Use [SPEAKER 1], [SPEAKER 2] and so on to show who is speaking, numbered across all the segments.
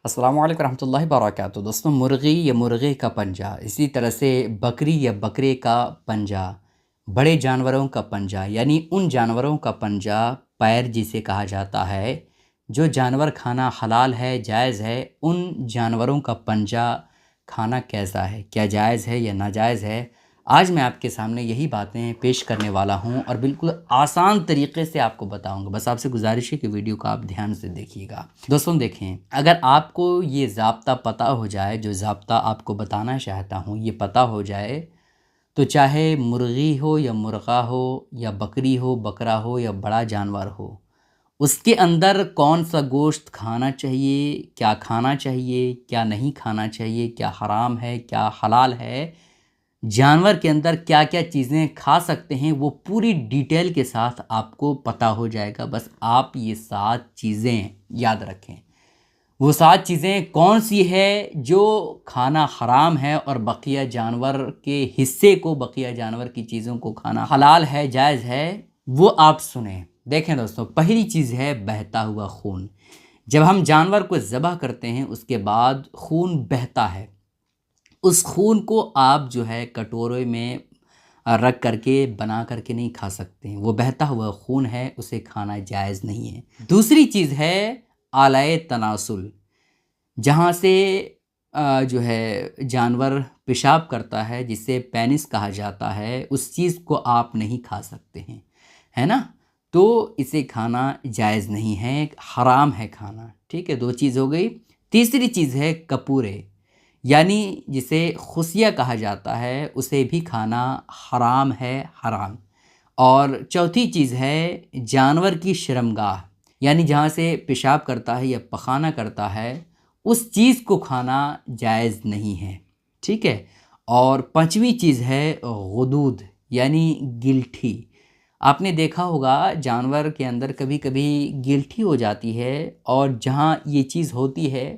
[SPEAKER 1] السلام علیکم ورحمۃ اللہ وبرکاتہ۔ دوستوں، مرغی یا مرغے کا پنجہ، اسی طرح سے بکری یا بکرے کا پنجہ، بڑے جانوروں کا پنجہ، یعنی ان جانوروں کا پنجہ، پیر جسے کہا جاتا ہے، جو جانور کھانا حلال ہے، جائز ہے، ان جانوروں کا پنجہ کھانا کیسا ہے، کیا جائز ہے یا ناجائز ہے؟ آج میں آپ کے سامنے یہی باتیں پیش کرنے والا ہوں اور بالکل آسان طریقے سے آپ کو بتاؤں گا۔ بس آپ سے گزارش ہے کہ ویڈیو کو آپ دھیان سے دیکھیے گا۔ دوستوں دیکھیں، اگر آپ کو یہ ضابطہ پتہ ہو جائے، جو ضابطہ آپ کو بتانا چاہتا ہوں یہ پتہ ہو جائے، تو چاہے مرغی ہو یا مرغا ہو یا بکری ہو، بکرا ہو یا بڑا جانور ہو، اس کے اندر کون سا گوشت کھانا چاہیے، کیا کھانا چاہیے، کیا نہیں کھانا چاہیے، کیا حرام ہے، کیا حلال ہے، جانور کے اندر کیا کیا چیزیں کھا سکتے ہیں، وہ پوری ڈیٹیل کے ساتھ آپ کو پتہ ہو جائے گا۔ بس آپ یہ 7 چیزیں یاد رکھیں۔ وہ 7 چیزیں کون سی ہے جو کھانا حرام ہے اور بقیہ جانور کے حصے کو، بقیہ جانور کی چیزوں کو کھانا حلال ہے، جائز ہے، وہ آپ سنیں۔ دیکھیں دوستوں، پہلی چیز ہے بہتا ہوا خون۔ جب ہم جانور کو ذبح کرتے ہیں، اس کے بعد خون بہتا ہے، اس خون کو آپ جو ہے کٹورے میں رکھ کر کے، بنا کر کے نہیں کھا سکتے ہیں۔ وہ بہتا ہوا خون ہے، اسے کھانا جائز نہیں ہے۔ دوسری چیز ہے آلائے تناسل، جہاں سے جو ہے جانور پیشاب کرتا ہے، جسے پینس کہا جاتا ہے، اس چیز کو آپ نہیں کھا سکتے ہیں، ہے نا؟ تو اسے کھانا جائز نہیں ہے، حرام ہے کھانا۔ ٹھیک ہے، 2 چیز ہو گئی۔ تیسری چیز ہے کپورے، یعنی جسے خصیہ کہا جاتا ہے، اسے بھی کھانا حرام ہے، حرام۔ اور چوتھی چیز ہے جانور کی شرمگاہ، یعنی جہاں سے پیشاب کرتا ہے یا پخانہ کرتا ہے، اس چیز کو کھانا جائز نہیں ہے۔ ٹھیک ہے۔ اور 5ویں چیز ہے غدود، یعنی گلٹھی۔ آپ نے دیکھا ہوگا جانور کے اندر کبھی کبھی گلٹھی ہو جاتی ہے، اور جہاں یہ چیز ہوتی ہے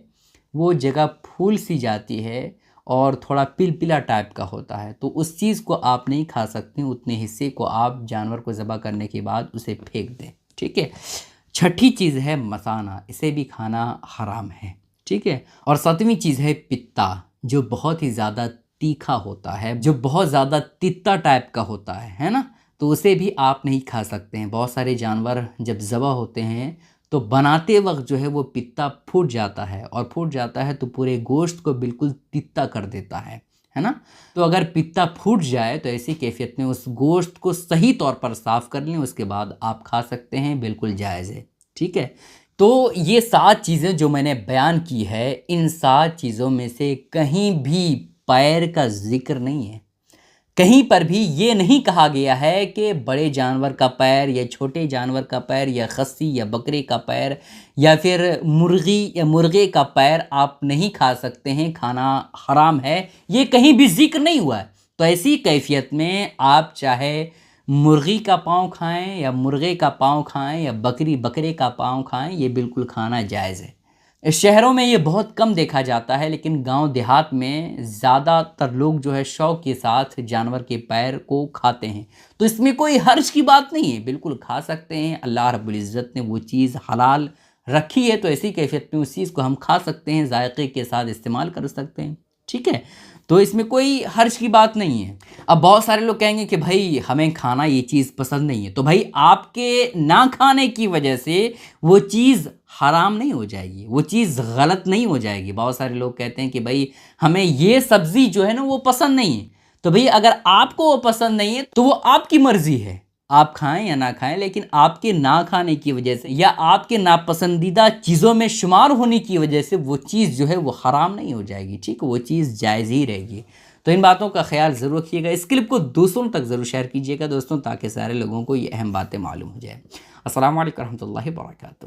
[SPEAKER 1] وہ جگہ پھول سی جاتی ہے اور تھوڑا پلپلا ٹائپ کا ہوتا ہے، تو اس چیز کو آپ نہیں کھا سکتے۔ اتنے حصے کو آپ جانور کو ذبح کرنے کے بعد اسے پھینک دیں۔ ٹھیک ہے۔ 6ٹھی چیز ہے مثانہ، اسے بھی کھانا حرام ہے۔ ٹھیک ہے۔ اور 7ویں چیز ہے پتا، جو بہت ہی زیادہ تیکھا ہوتا ہے، جو بہت زیادہ تتا ٹائپ کا ہوتا ہے نا؟ تو اسے بھی آپ نہیں کھا سکتے ہیں۔ بہت سارے جانور جب ذبح ہوتے ہیں تو بناتے وقت جو ہے وہ پتا پھوٹ جاتا ہے، اور پھوٹ جاتا ہے تو پورے گوشت کو بالکل تتا کر دیتا ہے نا؟ تو اگر پتا پھوٹ جائے تو ایسی کیفیت میں اس گوشت کو صحیح طور پر صاف کر لیں، اس کے بعد آپ کھا سکتے ہیں، بالکل جائز ہے۔ ٹھیک ہے۔ تو یہ 7 چیزیں جو میں نے بیان کی ہے، ان 7 چیزوں میں سے کہیں بھی پیر کا ذکر نہیں ہے۔ کہیں پر بھی یہ نہیں کہا گیا ہے کہ بڑے جانور کا پیر یا چھوٹے جانور کا پیر یا خصی یا بکرے کا پیر یا پھر مرغی یا مرغے کا پیر آپ نہیں کھا سکتے ہیں، کھانا حرام ہے، یہ کہیں بھی ذکر نہیں ہوا ہے۔ تو ایسی کیفیت میں آپ چاہے مرغی کا پاؤں کھائیں یا مرغے کا پاؤں کھائیں یا بکرے کا پاؤں کھائیں، یہ بالکل کھانا جائز ہے۔ شہروں میں یہ بہت کم دیکھا جاتا ہے، لیکن گاؤں دیہات میں زیادہ تر لوگ جو ہے شوق کے ساتھ جانور کے پیر کو کھاتے ہیں۔ تو اس میں کوئی حرج کی بات نہیں ہے، بالکل کھا سکتے ہیں۔ اللہ رب العزت نے وہ چیز حلال رکھی ہے، تو ایسی کیفیت میں اس چیز کو ہم کھا سکتے ہیں، ذائقے کے ساتھ استعمال کر سکتے ہیں۔ ٹھیک ہے۔ تو اس میں کوئی حرج کی بات نہیں ہے۔ اب بہت سارے لوگ کہیں گے کہ بھائی ہمیں کھانا یہ چیز پسند نہیں ہے، تو بھائی آپ کے نہ کھانے کی وجہ سے وہ چیز حرام نہیں ہو جائے گی، وہ چیز غلط نہیں ہو جائے گی۔ بہت سارے لوگ کہتے ہیں کہ بھائی ہمیں یہ سبزی جو ہے نا وہ پسند نہیں ہے، تو بھائی اگر آپ کو وہ پسند نہیں ہے تو وہ آپ کی مرضی ہے، آپ کھائیں یا نہ کھائیں، لیکن آپ کے نہ کھانے کی وجہ سے یا آپ کے ناپسندیدہ چیزوں میں شمار ہونے کی وجہ سے وہ چیز جو ہے وہ حرام نہیں ہو جائے گی۔ ٹھیک ہے، وہ چیز جائز ہی رہے گی۔ تو ان باتوں کا خیال ضرور رکھیے گا۔ اس کلپ کو دوسروں تک ضرور شیئر کیجیے گا دوستوں، تاکہ سارے لوگوں کو یہ اہم باتیں معلوم ہو جائے۔ السلام علیکم ورحمۃ اللہ وبرکاتہ۔